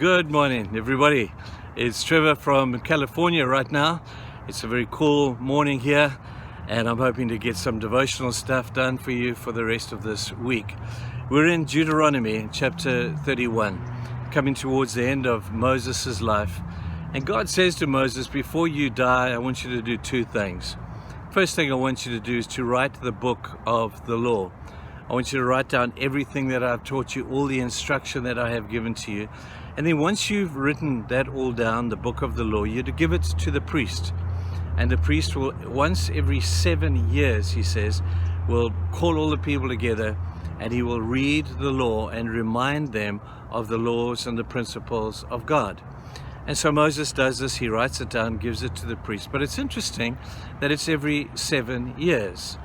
Good morning, everybody. It's Trevor from California right now. It's a very cool morning here, and I'm hoping to get some devotional stuff done for you for the rest of this week. We're in Deuteronomy chapter 31, coming towards the end of Moses' life. And God says to Moses, before you die, I want you to do two things. First thing I want you to do is to write the book of the law. I want you to write down everything that I've taught you, all the instruction that I have given to you. And then once you've written that all down, the book of the law, you're to give it to the priest. And the priest will, once every 7 years, he says, will call all the people together, and he will read the law and remind them of the laws and the principles of God. And so Moses does this. He writes it down, gives it to the priest. But it's interesting that it's every 7 years.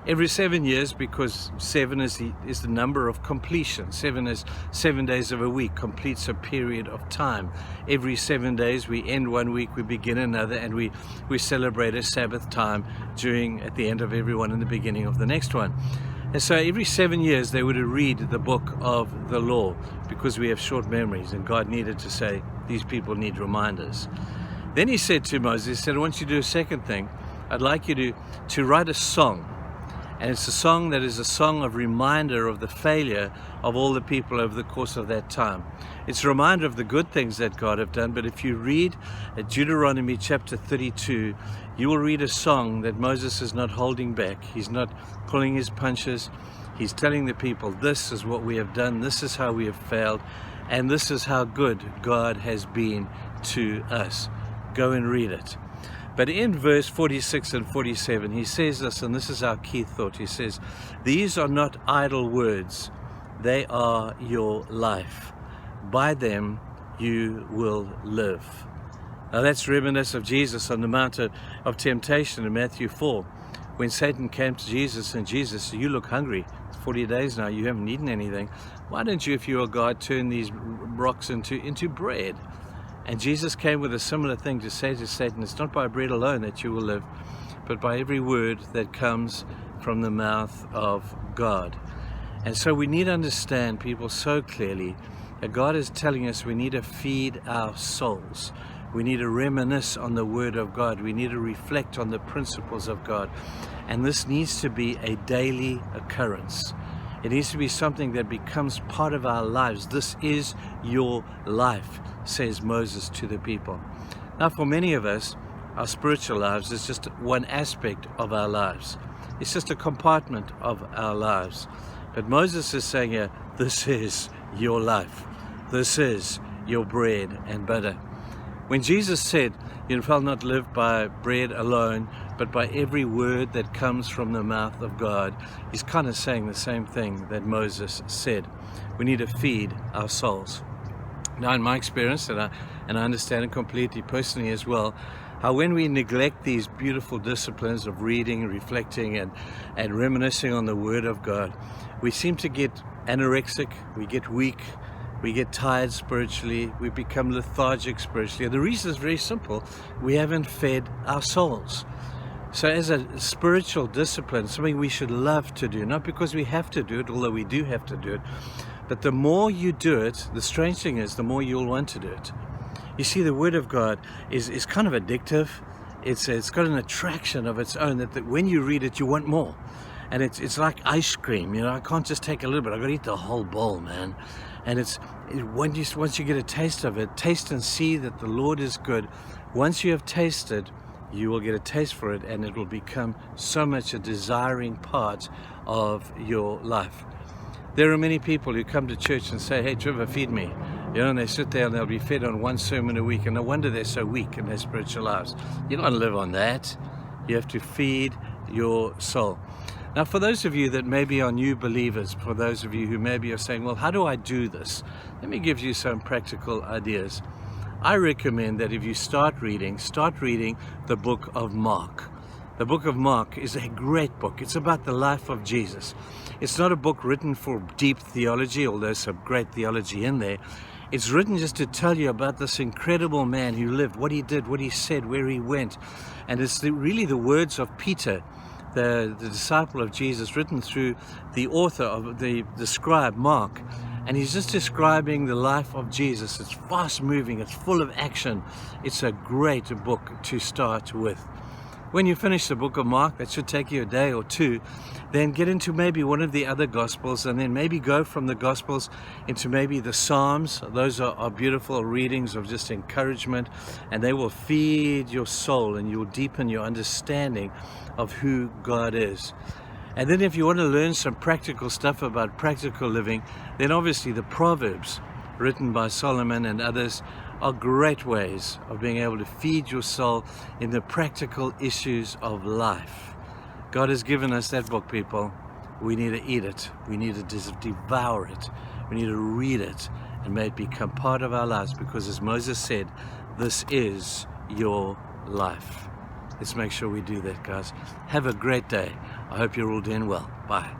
Every 7 years, because 7 is the number of completion. 7 is 7 days of a week, completes a period of time. Every 7 days, we end one week, we begin another, and we celebrate a Sabbath time at the end of every one and the beginning of the next one. And so every 7 years, they would read the book of the law, because we have short memories, and God needed to say, these people need reminders. Then he said to Moses, he said, I want you to do a second thing. I'd like you to write a song. And it's a song that is a song of reminder of the failure of all the people over the course of that time. It's a reminder of the good things that God have done. But if you read Deuteronomy chapter 32, you will read a song that Moses is not holding back. He's not pulling his punches. He's telling the people, this is what we have done. This is how we have failed. And this is how good God has been to us. Go and read it. But in verse 46 and 47, he says this, and this is our key thought. He says, these are not idle words. They are your life. By them you will live. Now that's reminiscent of Jesus on the Mount of Temptation in Matthew 4. When Satan came to Jesus and Jesus said, you look hungry. It's 40 days now, you haven't eaten anything. Why don't you, if you are God, turn these rocks into bread? And Jesus came with a similar thing to say to Satan, it's not by bread alone that you will live, but by every word that comes from the mouth of God. And so we need to understand, people, so clearly that God is telling us we need to feed our souls. We need to reminisce on the Word of God. We need to reflect on the principles of God. And this needs to be a daily occurrence. It needs to be something that becomes part of our lives. This is your life, says Moses to the people. Now, for many of us, our spiritual lives is just one aspect of our lives. It's just a compartment of our lives. But Moses is saying here, this is your life. This is your bread and butter. When Jesus said, you shall not live by bread alone, but by every word that comes from the mouth of God, he's kind of saying the same thing that Moses said. We need to feed our souls. Now, in my experience, and I understand it completely personally as well, how when we neglect these beautiful disciplines of reading, reflecting, and reminiscing on the Word of God, we seem to get anorexic, we get weak, we get tired spiritually, we become lethargic spiritually. And the reason is very simple. We haven't fed our souls. So as a spiritual discipline, something we should love to do, not because we have to do it, although we do have to do it, but the more you do it, the strange thing is, the more you'll want to do it. You see, the Word of God is kind of addictive. It's got an attraction of its own that when you read it, you want more. And it's like ice cream, you know. I can't just take a little bit. I've got to eat the whole bowl, man. And once you get a taste of it, taste and see that the Lord is good. Once you have tasted, you will get a taste for it, and it will become so much a desiring part of your life. There are many people who come to church and say, hey, Trevor, feed me. You know, and they sit there and they'll be fed on one sermon a week, and no wonder they're so weak in their spiritual lives. You don't live on that. You have to feed your soul. Now, for those of you that maybe are new believers, for those of you who maybe are saying, well, how do I do this? Let me give you some practical ideas. I recommend that if you start reading the book of Mark. The book of Mark is a great book. It's about the life of Jesus. It's not a book written for deep theology, although there's some great theology in there. It's written just to tell you about this incredible man who lived, what he did, what he said, where he went. And it's really the words of Peter, the disciple of Jesus, written through the author of the scribe Mark. And he's just describing the life of Jesus. It's fast moving, it's full of action. It's a great book to start with. When you finish the book of Mark, that should take you a day or two, then get into maybe one of the other Gospels, and then maybe go from the Gospels into maybe the Psalms. Those are beautiful readings of just encouragement, and they will feed your soul and you'll deepen your understanding of who God is. And then if you want to learn some practical stuff about practical living, then obviously the Proverbs written by Solomon and others are great ways of being able to feed your soul in the practical issues of life. God has given us that book, people. We need to eat it. We need to devour it. We need to read it and may it become part of our lives, because as Moses said, this is your life. Let's make sure we do that, guys. Have a great day. I hope you're all doing well. Bye.